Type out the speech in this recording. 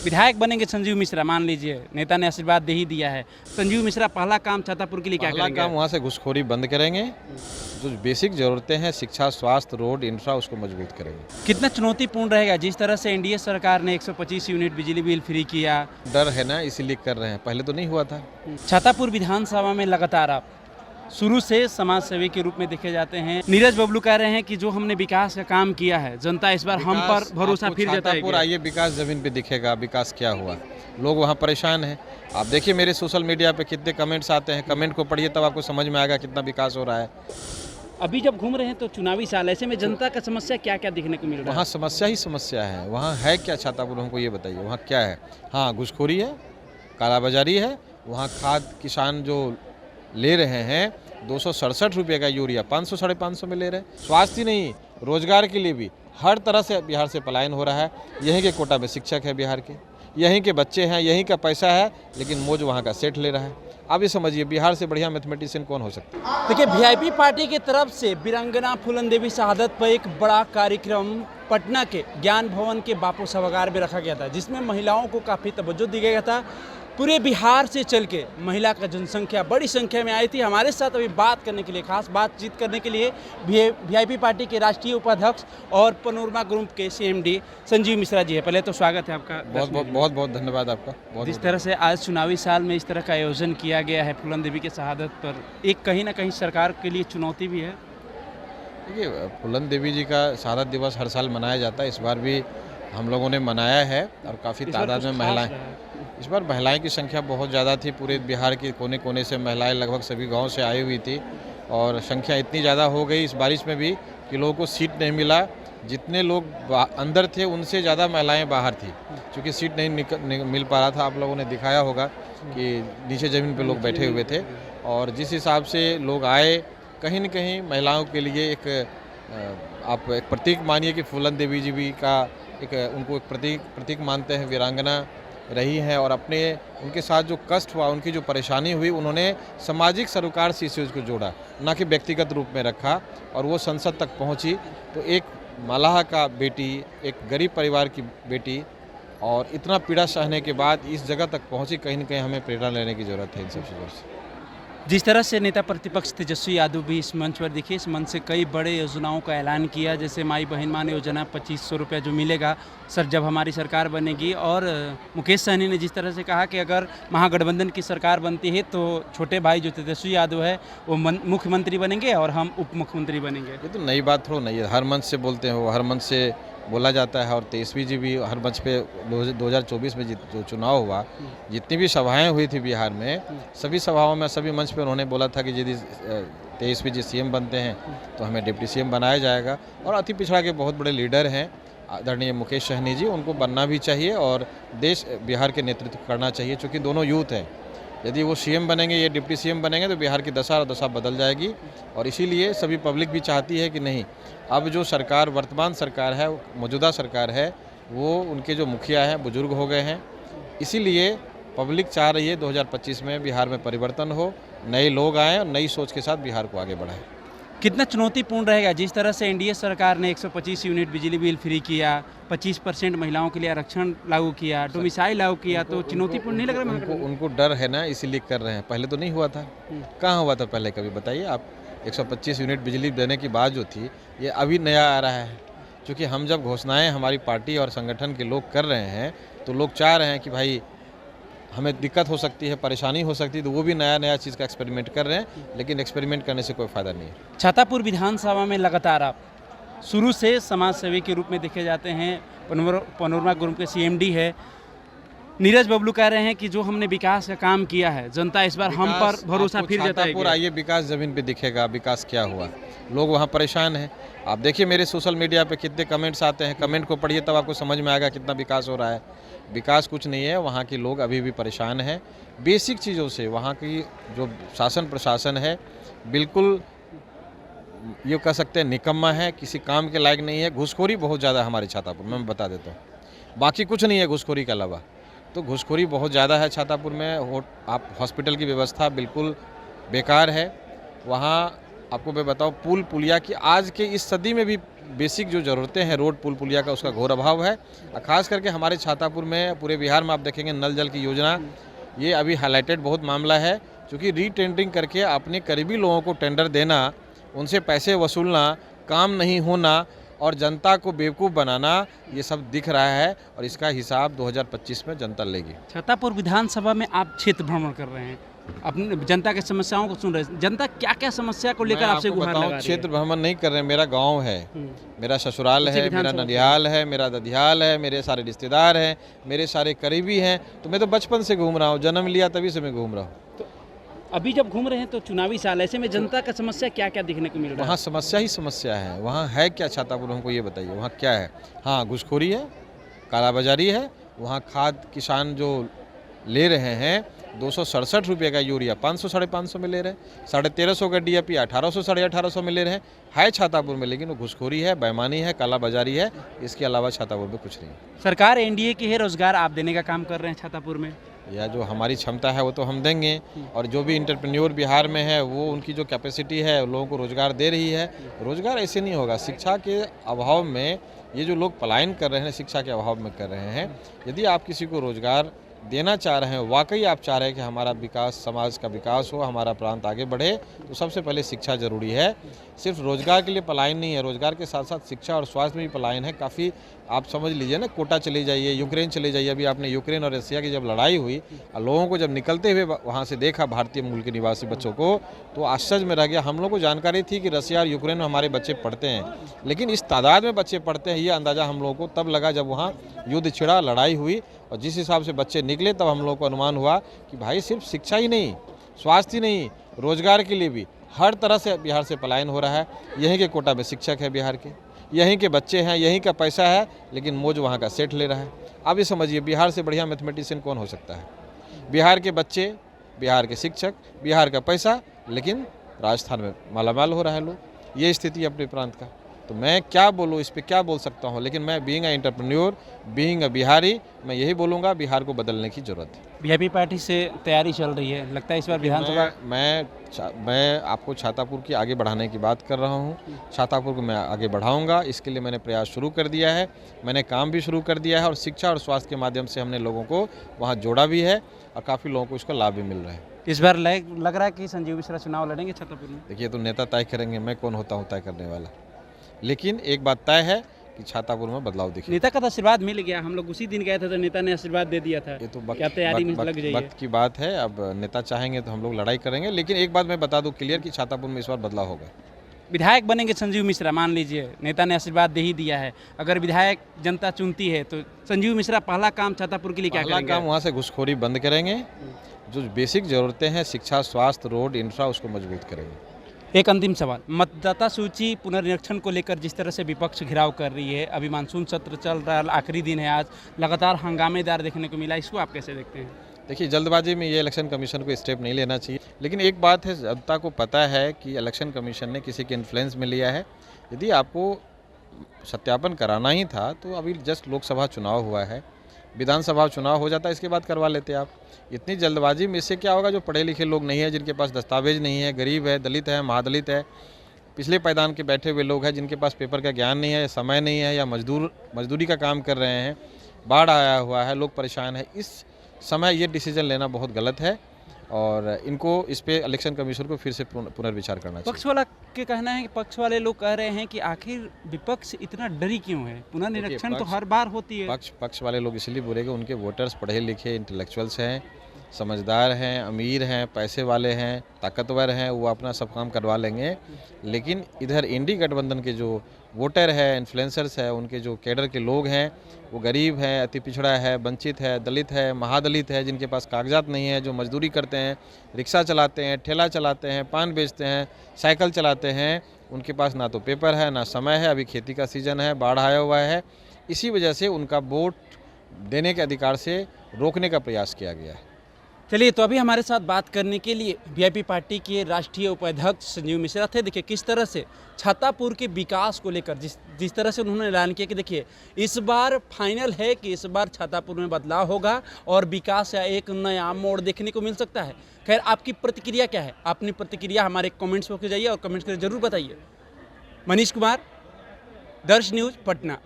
विधायक बनेंगे संजीव मिश्रा, मान लीजिए नेता ने आशीर्वाद दे ही दिया है, संजीव मिश्रा पहला काम छातापुर के लिए क्या पहला करेंगे? काम वहाँ से घुसखोरी बंद करेंगे, जो बेसिक ज़रूरतें हैं शिक्षा, स्वास्थ्य, रोड, इंफ्रा उसको मजबूत करेंगे। कितना चुनौतीपूर्ण रहेगा जिस तरह से एनडीए सरकार ने 125 यूनिट बिजली बिल फ्री किया? डर है ना, इसीलिए कर रहे हैं, पहले तो नहीं हुआ था। छातापुर विधानसभा में लगातार आप शुरू से समाज सेवी के रूप में देखे जाते हैं। नीरज बबलू कह रहे हैं कि जो हमने विकास का काम किया है, जनता इस बार हम पर भरोसा फिर छातापुर जताएगी। आइए, विकास ज़मीन पे दिखेगा, विकास क्या हुआ। लोग वहाँ परेशान हैं। आप देखिए मेरे सोशल मीडिया पे कितने कमेंट्स आते हैं, कमेंट को पढ़िए तब आपको समझ में आएगा कितना विकास हो रहा है। अभी जब घूम रहे हैं तो चुनावी साल, ऐसे में जनता का समस्या क्या क्या दिखने को मिल रहा है? वहाँ समस्या ही समस्या है। वहाँ है क्या छातापुर, हमको ये बताइए, वहाँ क्या है? हाँ, घुसखोरी है, कालाबाजारी है। वहाँ खाद किसान जो ले रहे हैं 267 रुपये का यूरिया 500 साढ़े 500 में ले रहे हैं। स्वास्थ्य नहीं, रोजगार के लिए भी हर तरह से बिहार से पलायन हो रहा है। यहीं के कोटा में शिक्षक है बिहार के, यहीं के बच्चे हैं, यहीं का पैसा है, लेकिन मौज वहाँ का सेठ ले रहा है। आप ये समझिए बिहार से बढ़िया मैथमेटिशियन कौन हो सकता है? देखिए, वीआईपी पार्टी की तरफ से वीरांगना फूलन देवी शहादत पर एक बड़ा कार्यक्रम पटना के ज्ञान भवन के बापू सभागार में रखा गया था, जिसमें महिलाओं को काफ़ी तवज्जो दी गया था। पूरे बिहार से चल के महिला का जनसंख्या बड़ी संख्या में आई थी। हमारे साथ अभी बात करने के लिए, खास बातचीत करने के लिए वीआईपी पार्टी के राष्ट्रीय उपाध्यक्ष और पनोरमा ग्रुप के सीएमडी संजीव मिश्रा जी है। पहले तो स्वागत है आपका। बहुत बहुत धन्यवाद आपका। जिस तरह से आज चुनावी साल में इस तरह का आयोजन किया गया है फूलन देवी के शहादत पर, एक कहीं ना कहीं सरकार के लिए चुनौती भी है। देखिए, फूलन देवी जी का शहादत दिवस हर साल मनाया जाता है। इस बार भी हम लोगों ने मनाया है और काफ़ी तादाद में महिलाएं, इस बार महिलाएं की संख्या बहुत ज़्यादा थी। पूरे बिहार के कोने कोने से महिलाएं लगभग सभी गांव से आई हुई थी और संख्या इतनी ज़्यादा हो गई इस बारिश में भी कि लोगों को सीट नहीं मिला। जितने लोग अंदर थे उनसे ज़्यादा महिलाएं बाहर थी, क्योंकि सीट नहीं मिल पा रहा था। आप लोगों ने दिखाया होगा कि नीचे ज़मीन पर लोग बैठे हुए थे और जिस हिसाब से लोग आए, कहीं न कहीं महिलाओं के लिए आप एक प्रतीक मानिए कि फूलन देवी जी भी का उनको एक प्रतीक मानते हैं। वीरांगना रही हैं और उनके साथ जो कष्ट हुआ, उनकी जो परेशानी हुई, उन्होंने सामाजिक सरोकार से इस चीज़ को जोड़ा, ना कि व्यक्तिगत रूप में रखा, और वो संसद तक पहुंची। तो एक मलाह का बेटी, एक गरीब परिवार की बेटी, और इतना पीड़ा सहने के बाद इस जगह तक पहुंची, कहीं न कहीं हमें प्रेरणा लेने की ज़रूरत है इन सब चीज़ों से। जिस तरह से नेता प्रतिपक्ष तेजस्वी यादव भी इस मंच पर दिखे, इस मंच से कई बड़े योजनाओं का ऐलान किया, जैसे माई बहन मान योजना 2500 रुपया जो मिलेगा सर जब हमारी सरकार बनेगी। और मुकेश सहनी ने जिस तरह से कहा कि अगर महागठबंधन की सरकार बनती है तो छोटे भाई जो तेजस्वी यादव है वो मुख्यमंत्री बनेंगे और हम उप मुख्यमंत्री बनेंगे। ये तो नई बात थोड़ा नहीं है, हर मंच से बोलते हैं वो, हर मंच से बोला जाता है। और तेजस्वी जी भी हर मंच पे 2024 में जो चुनाव हुआ, जितनी भी सभाएं हुई थी बिहार में, सभी सभाओं में, सभी मंच पे उन्होंने बोला था कि यदि तेजस्वी जी सीएम बनते हैं तो हमें डिप्टी सीएम बनाया जाएगा। और अति पिछड़ा के बहुत बड़े लीडर हैं आदरणीय मुकेश सहनी जी, उनको बनना भी चाहिए और देश बिहार के नेतृत्व करना चाहिए, चूँकि दोनों यूथ हैं। यदि वो सीएम बनेंगे, ये डिप्टी सीएम बनेंगे, तो बिहार की दशा बदल जाएगी। और इसीलिए सभी पब्लिक भी चाहती है कि नहीं, अब जो सरकार, वर्तमान सरकार है, मौजूदा सरकार है, वो उनके जो मुखिया हैं बुजुर्ग हो गए हैं। इसीलिए पब्लिक चाह रही है 2025 में बिहार में परिवर्तन हो, नए लोग आएँ और नई सोच के साथ बिहार को आगे बढ़ाएं। कितना चुनौतीपूर्ण रहेगा जिस तरह से एनडीए सरकार ने 125 यूनिट बिजली बिल फ्री किया, 25% महिलाओं के लिए आरक्षण लागू किया, डोमिसाइल लागू किया, तो चुनौतीपूर्ण नहीं लग रहा? उनको डर है ना, इसीलिए कर रहे हैं, पहले तो नहीं हुआ था। कहाँ हुआ था पहले, कभी बताइए आप? 125 यूनिट बिजली देने की बात जो थी, ये अभी नया आ रहा है। क्योंकि हम जब घोषणाएं हमारी पार्टी और संगठन के लोग कर रहे हैं, तो लोग चाह रहे हैं कि भाई हमें दिक्कत हो सकती है, परेशानी हो सकती है, तो वो भी नया चीज़ का एक्सपेरिमेंट कर रहे हैं, लेकिन एक्सपेरिमेंट करने से कोई फ़ायदा नहीं है। छातापुर विधानसभा में लगातार आप शुरू से समाज सेवी के रूप में देखे जाते हैं। पनोरमा ग्रुप के सीएमडी है। नीरज बबलू कह रहे हैं कि जो हमने विकास का काम किया है, जनता इस बार हम पर भरोसा फिर जताएगी। छातापुर आइए, विकास ज़मीन पे दिखेगा, विकास क्या हुआ। लोग वहाँ परेशान हैं। आप देखिए मेरे सोशल मीडिया पे कितने कमेंट्स आते हैं, कमेंट को पढ़िए तब आपको समझ में आएगा कितना विकास हो रहा है। विकास कुछ नहीं है, वहाँ के लोग अभी भी परेशान हैं बेसिक चीज़ों से। वहाँ की जो शासन प्रशासन है, बिल्कुल ये कह सकते हैं निकम्मा है, किसी काम के लायक नहीं है। घुसखोरी बहुत ज़्यादा है हमारे छातापुर में, मैं बता देता हूँ, बाकी कुछ नहीं है घुसखोरी के अलावा। तो घुसखोरी बहुत ज़्यादा है छातापुर में। आप हॉस्पिटल की व्यवस्था बिल्कुल बेकार है। वहाँ आपको मैं बताऊँ, पुल पुलिया की आज के इस सदी में भी बेसिक जो ज़रूरतें हैं रोड पुल पुलिया का उसका घोर अभाव है। खास करके हमारे छातापुर में, पूरे बिहार में आप देखेंगे नल जल की योजना ये अभी हाईलाइटेड बहुत मामला है, क्योंकि रीटेंडरिंग करके अपने करीबी लोगों को टेंडर देना, उनसे पैसे वसूलना, काम नहीं होना और जनता को बेवकूफ़ बनाना, ये सब दिख रहा है और इसका हिसाब 2025 में जनता लेगी। छातापुर विधानसभा में आप क्षेत्र भ्रमण कर रहे हैं, अपने जनता के समस्याओं को सुन रहे हैं, जनता क्या क्या समस्या को लेकर आपसे गुहार लगा रही है? क्षेत्र भ्रमण नहीं कर रहे हैं, मेरा गांव है, मेरा ससुराल है, मेरा ननिहाल है, मेरा ददियाल है, मेरे सारे रिश्तेदार हैं, मेरे सारे करीबी हैं, तो मैं तो बचपन से घूम रहा हूँ, जन्म लिया तभी से मैं घूम रहा हूँ। तो अभी जब घूम रहे हैं तो चुनावी साल, ऐसे में जनता का समस्या क्या क्या दिखने को मिल रहा है? वहाँ समस्या ही समस्या है। वहाँ है क्या छातापुर, हमको ये बताइए, वहाँ क्या है? हाँ, घुसखोरी है, कालाबाजारी है। वहाँ खाद किसान जो ले रहे हैं 267 रुपये का यूरिया 500 साढ़े 500 में ले रहे हैं, 1350 का DAP 1800 साढ़े 1800 में ले रहे हैं। है छातापुर में, लेकिन वो घुसखोरी है, बेईमानी है, कालाबाजारी है, इसके अलावा छातापुर में कुछ नहीं है। सरकार NDA की है, रोजगार आप देने का काम कर रहे हैं छातापुर में? या जो हमारी क्षमता है वो तो हम देंगे, और जो भी इंटरप्रेन्योर बिहार में है वो उनकी जो कैपेसिटी है लोगों को रोज़गार दे रही है। रोज़गार ऐसे नहीं होगा, शिक्षा के अभाव में ये जो लोग पलायन कर रहे हैं, शिक्षा के अभाव में कर रहे हैं। यदि आप किसी को रोज़गार देना चाह रहे हैं, वाकई आप चाह रहे हैं कि हमारा विकास, समाज का विकास हो, हमारा प्रांत आगे बढ़े, तो सबसे पहले शिक्षा जरूरी है। सिर्फ रोजगार के लिए पलायन नहीं है, रोजगार के साथ साथ शिक्षा और स्वास्थ्य में भी पलायन है। काफ़ी आप समझ लीजिए ना, कोटा चले जाइए, यूक्रेन चले जाइए। अभी आपने यूक्रेन और रसिया की जब लड़ाई हुई और लोगों को जब निकलते हुए वहाँ से देखा, भारतीय मूल के निवासी बच्चों को, तो आश्चर्य में रह गया। हम लोग को जानकारी थी कि रसिया और यूक्रेन में हमारे बच्चे पढ़ते हैं, लेकिन इस तादाद में बच्चे पढ़ते हैं, ये अंदाज़ा हम लोगों को तब लगा जब वहाँ युद्ध छिड़ा, लड़ाई हुई, और जिस हिसाब से बच्चे निकले तब हम लोगों को अनुमान हुआ कि भाई सिर्फ शिक्षा ही नहीं, स्वास्थ्य ही नहीं, रोजगार के लिए भी हर तरह से बिहार से पलायन हो रहा है। यहीं के कोटा में शिक्षक है बिहार के, यहीं के बच्चे हैं, यहीं का पैसा है, लेकिन मौज वहाँ का सेठ ले रहा है। अब ये समझिए, बिहार से बढ़िया मैथमेटिशियन कौन हो सकता है? बिहार के बच्चे, बिहार के शिक्षक, बिहार का पैसा, लेकिन राजस्थान में मालामाल हो रहा है लोग। ये स्थिति अपने प्रांत का। तो मैं क्या बोलूँ, इस पर क्या बोल सकता हूँ, लेकिन मैं being a entrepreneur, being a Bihari, मैं यही बोलूँगा, बिहार को बदलने की जरूरत है। VIP पार्टी से तैयारी चल रही है, लगता है इस बार विधानसभा? मैं आपको छातापुर की आगे बढ़ाने की बात कर रहा हूँ। छातापुर को मैं आगे बढ़ाऊँगा, इसके लिए मैंने प्रयास शुरू कर दिया है, मैंने काम भी शुरू कर दिया है, और शिक्षा और स्वास्थ्य के माध्यम से हमने लोगों को वहाँ जोड़ा भी है, और काफ़ी लोगों को इसका लाभ भी मिल रहा है। इस बार लग रहा है कि संजीव मिश्रा चुनाव लड़ेंगे छातापुर में? देखिए, तो नेता तय करेंगे, मैं कौन होता हूँ तय करने वाला, लेकिन एक बात तय है कि छातापुर में बदलाव दिखे। नेता का तो आशीर्वाद मिल गया, हम लोग उसी दिन गए थे तो नेता ने आशीर्वाद दे दिया था। ये तो क्या तैयारी में लग जाइए? वक्त की बात है। अब नेता चाहेंगे तो हम लोग लड़ाई करेंगे, लेकिन एक बात मैं बता दूं क्लियर कि छातापुर में इस बार बदलाव होगा। विधायक बनेंगे संजीव मिश्रा, मान लीजिए नेता ने आशीर्वाद दे ही दिया है, अगर विधायक जनता चुनती है तो संजीव मिश्रा पहला काम छातापुर के लिए क्या करेंगे? काम वहाँ से घुसखोरी बंद करेंगे, जो बेसिक ज़रूरतें हैं, शिक्षा, स्वास्थ्य, रोड, इंफ्रा, उसको मजबूत करेंगे। एक अंतिम सवाल, मतदाता सूची पुनर्निरीक्षण को लेकर जिस तरह से विपक्ष घिराव कर रही है, अभी मानसून सत्र चल रहा है, आखिरी दिन है आज, लगातार हंगामेदार देखने को मिला, इसको आप कैसे देखते हैं? देखिए, जल्दबाजी में ये इलेक्शन कमीशन को स्टेप नहीं लेना चाहिए, लेकिन एक बात है, जनता को पता है कि इलेक्शन कमीशन ने किसी के इन्फ्लुएंस में लिया है। यदि आपको सत्यापन कराना ही था तो अभी जस्ट लोकसभा चुनाव हुआ है, विधानसभा चुनाव हो जाता, इसके बाद करवा लेते आप। इतनी जल्दबाजी में इससे क्या होगा? जो पढ़े लिखे लोग नहीं है, जिनके पास दस्तावेज नहीं है, गरीब है, दलित है, महादलित है, पिछले पायदान के बैठे हुए लोग हैं, जिनके पास पेपर का ज्ञान नहीं है, समय नहीं है, या मजदूरी का काम कर रहे हैं, बाढ़ आया हुआ है, लोग परेशान है, इस समय ये डिसीजन लेना बहुत गलत है, और इनको इस पे इलेक्शन कमीशन को फिर से पुनर्विचार करना चाहिए। पक्ष वाला के कहना है कि पक्ष वाले लोग कह रहे हैं कि आखिर विपक्ष इतना डरी क्यों है? पुनर्निरीक्षण तो हर बार होती है। पक्ष वाले लोग इसलिए बोलेंगे, उनके वोटर्स पढ़े लिखे इंटेलेक्चुअल्स हैं, समझदार हैं, अमीर हैं, पैसे वाले हैं, ताकतवर हैं, वो अपना सब काम करवा लेंगे। लेकिन इधर इंडी गठबंधन के जो वोटर है, इन्फ्लुएंसर्स है, उनके जो कैडर के लोग हैं, वो गरीब है, अति पिछड़ा है, वंचित है, दलित है, महादलित है, जिनके पास कागजात नहीं है, जो मजदूरी करते हैं, रिक्शा चलाते हैं, ठेला चलाते हैं, पान बेचते हैं, साइकिल चलाते हैं, उनके पास ना तो पेपर है, ना समय है, अभी खेती का सीज़न है, बाढ़ आया हुआ है, इसी वजह से उनका वोट देने के अधिकार से रोकने का प्रयास किया गया है। चलिए, तो अभी हमारे साथ बात करने के लिए VIP पार्टी के राष्ट्रीय उपाध्यक्ष संजीव मिश्रा थे। देखिए किस तरह से छातापुर के विकास को लेकर जिस तरह से उन्होंने ऐलान किया कि देखिए इस बार फाइनल है कि इस बार छातापुर में बदलाव होगा और विकास या एक नया मोड़ देखने को मिल सकता है। खैर, आपकी प्रतिक्रिया क्या है? अपनी प्रतिक्रिया हमारे कमेंट्स बॉक्स में जाइए और कमेंट्स करके जरूर बताइए। मनीष कुमार, दर्श न्यूज पटना।